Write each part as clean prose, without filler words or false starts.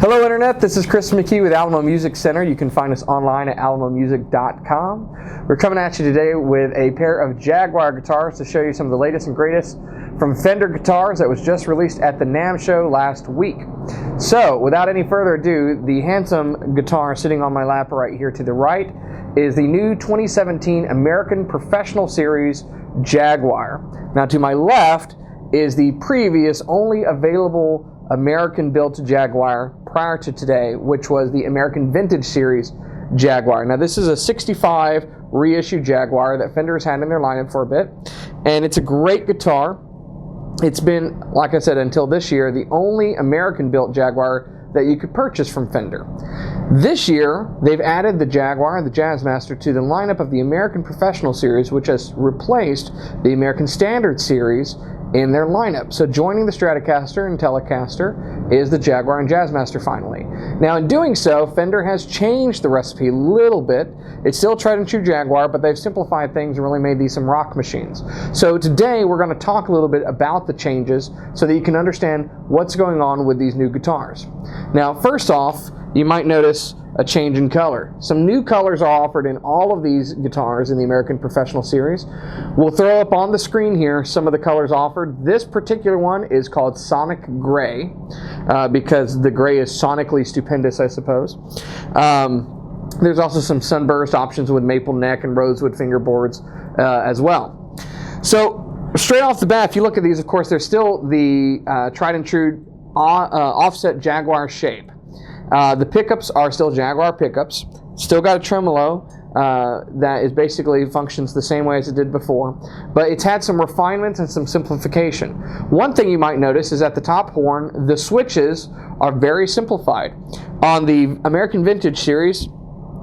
Hello Internet, this is Chris McKee with Alamo Music Center. You can find us online at alamomusic.com. We're coming at you today with a pair of Jaguar guitars to show you some of the latest and greatest from Fender guitars that was just released at the NAMM show last week. So, without any further ado, the handsome guitar sitting on my lap right here to the right is the new 2017 American Professional Series Jaguar. Now to my left is the previous only available American-built Jaguar prior to today, which was the American Vintage Series Jaguar. Now this is a 65 reissue Jaguar that Fender has had in their lineup for a bit, and it's a great guitar. It's been, like I said, until this year, the only American-built Jaguar that you could purchase from Fender. This year, they've added the Jaguar and the Jazzmaster to the lineup of the American Professional Series, which has replaced the American Standard Series in their lineup. So joining the Stratocaster and Telecaster is the Jaguar and Jazzmaster finally. Now in doing so, Fender has changed the recipe a little bit. It's still tried and true Jaguar, but they've simplified things and really made these some rock machines. So today we're going to talk a little bit about the changes so that you can understand what's going on with these new guitars. Now first off, you might notice a change in color. Some new colors are offered in all of these guitars in the American Professional Series. We'll throw up on the screen here some of the colors offered. This particular one is called Sonic Gray because the gray is sonically stupendous, I suppose. There's also some sunburst options with maple neck and rosewood fingerboards as well. So straight off the bat, if you look at these, of course, they're still the tried and true offset Jaguar shape. The pickups are still Jaguar pickups. Still got a tremolo that is basically functions the same way as it did before, but it's had some refinements and some simplification. One thing you might notice is at the top horn, the switches are very simplified. On the American Vintage Series,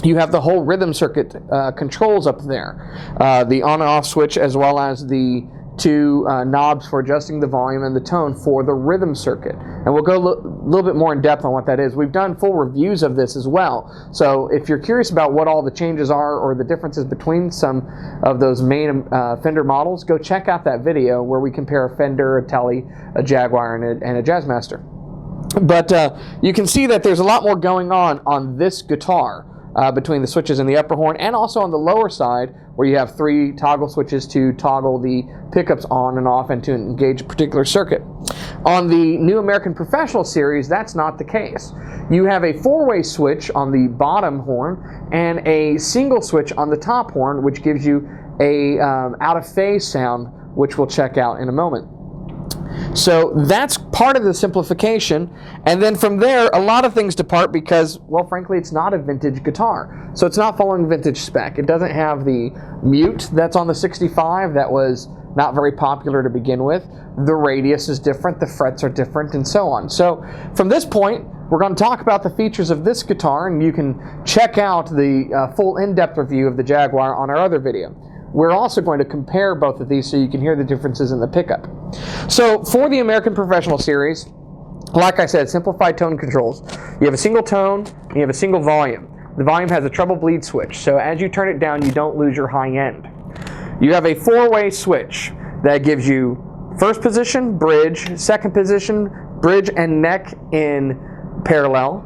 you have the whole rhythm circuit controls up there. The on and off switch, as well as the two knobs for adjusting the volume and the tone for the rhythm circuit. And we'll go a little bit more in depth on what that is. We've done full reviews of this as well. So if you're curious about what all the changes are or the differences between some of those main Fender models, go check out that video where we compare a Fender, a Tele, a Jaguar, and a Jazzmaster. But you can see that there's a lot more going on this guitar. Between the switches in the upper horn and also on the lower side where you have 3 toggle switches to toggle the pickups on and off and to engage a particular circuit. On the new American Professional Series, that's not the case. You have a 4-way switch on the bottom horn and a single switch on the top horn, which gives you a out of phase sound, which we'll check out in a moment. So that's part of the simplification, and then from there a lot of things depart because, well, frankly, it's not a vintage guitar. So it's not following vintage spec. It doesn't have the mute that's on the 65 that was not very popular to begin with. The radius is different, the frets are different, and so on. So from this point, we're going to talk about the features of this guitar, and you can check out the full in-depth review of the Jaguar on our other video. We're also going to compare both of these so you can hear the differences in the pickup. So for the American Professional Series, like I said, simplified tone controls. You have a single tone, and you have a single volume. The volume has a treble bleed switch, so as you turn it down, you don't lose your high end. You have a 4-way switch that gives you first position, bridge, second position, bridge and neck in parallel,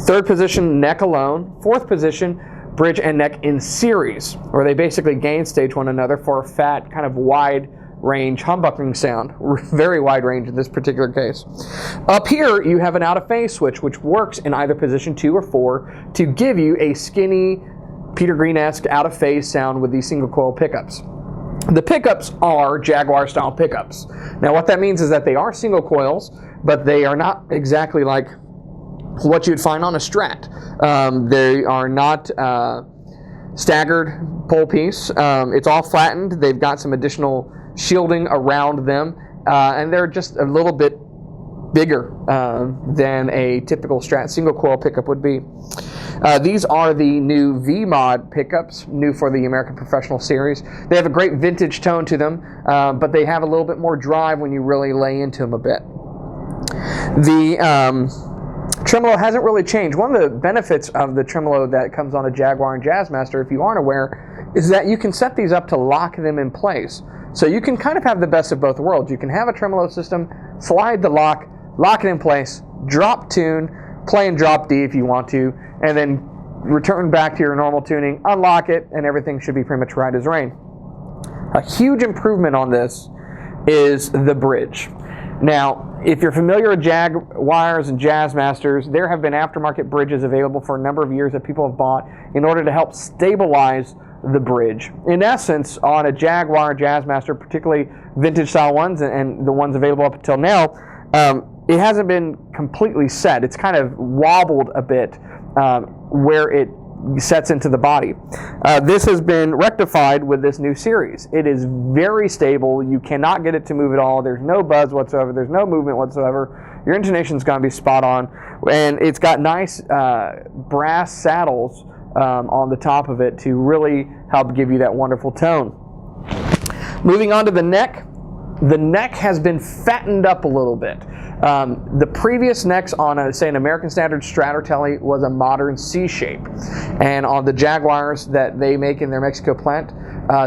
third position, neck alone, fourth position, bridge and neck in series, where they basically gain stage one another for a fat, kind of wide range humbucking sound. Very wide range in this particular case. Up here, you have an out of phase switch, which works in either position 2 or 4 to give you a skinny, Peter Green-esque out of phase sound with these single coil pickups. The pickups are Jaguar style pickups. Now what that means is that they are single coils, but they are not exactly like what you'd find on a Strat. They are not staggered pole piece. It's all flattened. They've got some additional shielding around them, and they're just a little bit bigger than a typical Strat single coil pickup would be. These are the new V-Mod pickups, new for the American Professional Series. They have a great vintage tone to them, but they have a little bit more drive when you really lay into them a bit. The tremolo hasn't really changed. One of the benefits of the tremolo that comes on a Jaguar and Jazzmaster, if you aren't aware, is that you can set these up to lock them in place. So you can kind of have the best of both worlds. You can have a tremolo system, slide the lock it in place, drop tune, play and drop D if you want to, and then return back to your normal tuning, unlock it, and everything should be pretty much right as rain. A huge improvement on this is the bridge. Now, if you're familiar with Jaguars and Jazzmasters, there have been aftermarket bridges available for a number of years that people have bought in order to help stabilize the bridge. In essence, on a Jaguar, Jazzmaster, particularly vintage style ones and the ones available up until now, it hasn't been completely set. It's kind of wobbled a bit where it sets into the body. This has been rectified with this new series. It is very stable. You cannot get it to move at all. There's no buzz whatsoever. There's no movement whatsoever. Your intonation is going to be spot on. And it's got nice brass saddles on the top of it to really help give you that wonderful tone. Moving on to the neck. The neck has been fattened up a little bit. The previous necks on, say, an American Standard Stratotelly was a modern C shape. And on the Jaguars that they make in their Mexico plant,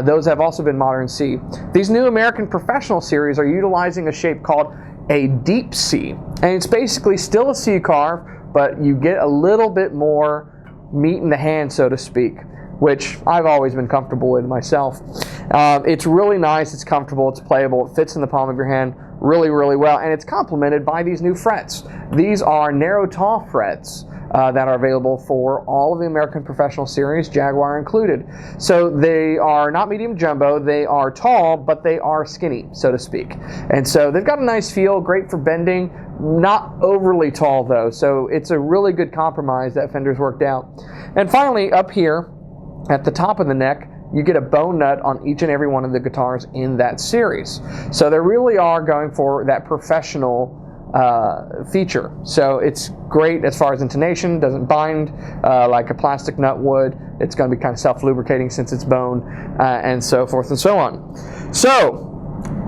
those have also been modern C. These new American Professional Series are utilizing a shape called a deep C. And it's basically still a C carve, but you get a little bit more meat in the hand, so to speak, which I've always been comfortable with myself. It's really nice, it's comfortable, it's playable, it fits in the palm of your hand really, really well, and it's complemented by these new frets. These are narrow tall frets that are available for all of the American Professional Series, Jaguar included. So they are not medium jumbo, they are tall, but they are skinny, so to speak. And so they've got a nice feel, great for bending, not overly tall though, so it's a really good compromise that Fender's worked out. And finally, up here at the top of the neck, you get a bone nut on each and every one of the guitars in that series. So they really are going for that professional feature. So it's great as far as intonation, doesn't bind like a plastic nut would. It's going to be kind of self-lubricating since it's bone, and so forth and so on. So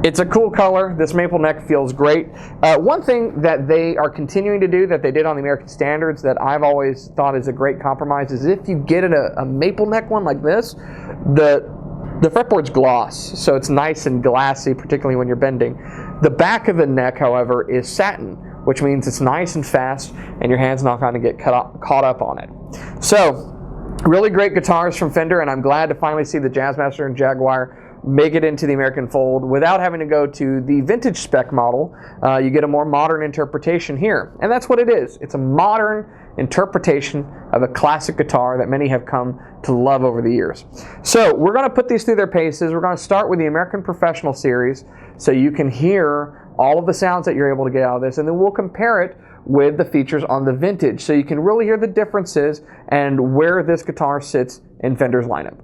it's a cool color. This maple neck feels great. One thing that they are continuing to do that they did on the American Standards that I've always thought is a great compromise is if you get a maple neck one like this, the fretboard's gloss, so it's nice and glassy, particularly when you're bending. The back of the neck, however, is satin, which means it's nice and fast, and your hand's not going to get caught up on it. So, really great guitars from Fender, and I'm glad to finally see the Jazzmaster and Jaguar make it into the American fold without having to go to the vintage spec model. You get a more modern interpretation here, and that's what it is. It's a modern interpretation of a classic guitar that many have come to love over the years. So we're going to put these through their paces. We're going to start with the American Professional Series so you can hear all of the sounds that you're able to get out of this, and then we'll compare it with the features on the vintage so you can really hear the differences and where this guitar sits in Fender's lineup.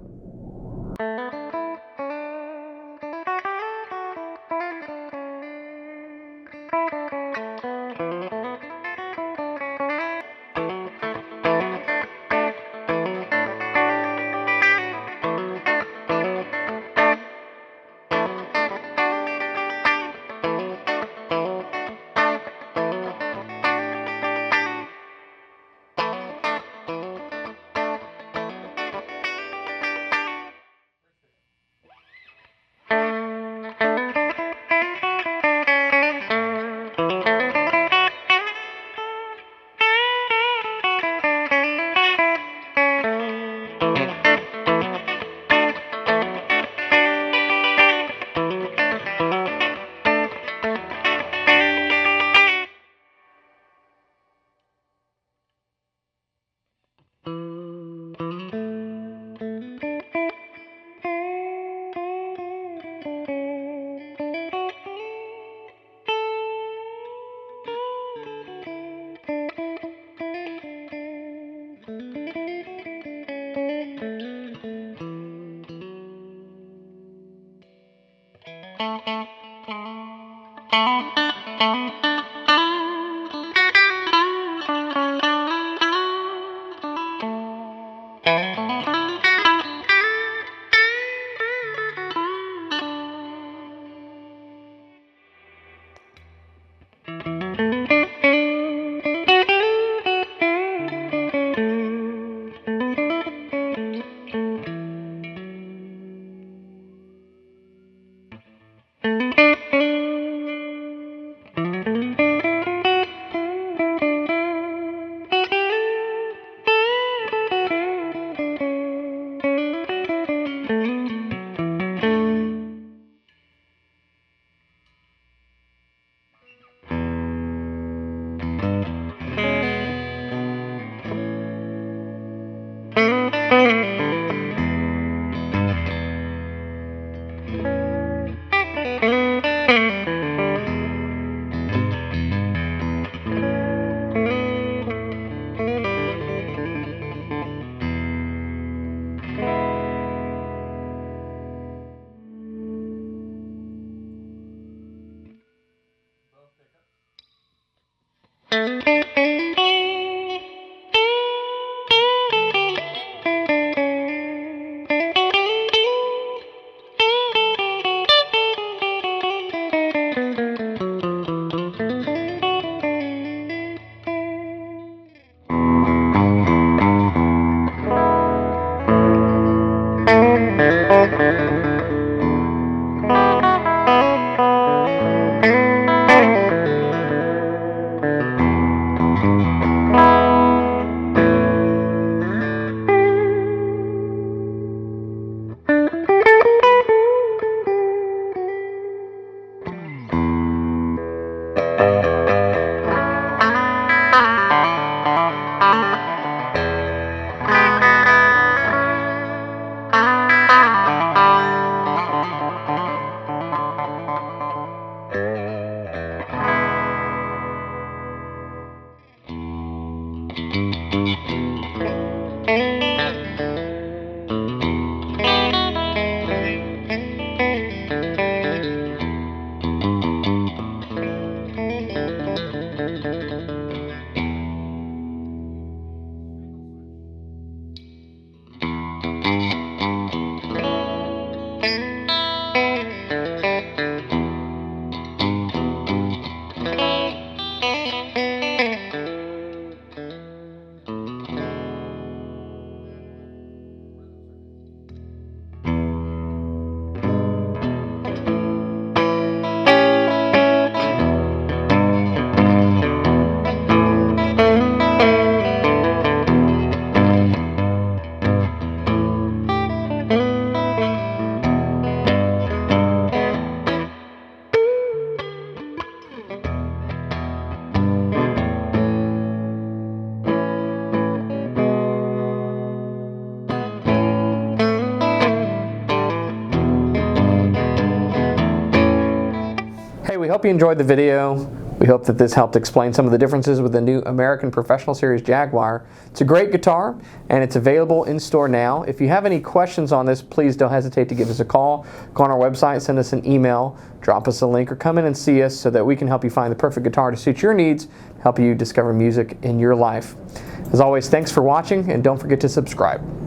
Hey, we hope you enjoyed the video. We hope that this helped explain some of the differences with the new American Professional Series Jaguar. It's a great guitar, and it's available in store now. If you have any questions on this, please don't hesitate to give us a call. Go on our website, send us an email, drop us a link, or come in and see us so that we can help you find the perfect guitar to suit your needs, help you discover music in your life. As always, thanks for watching, and don't forget to subscribe.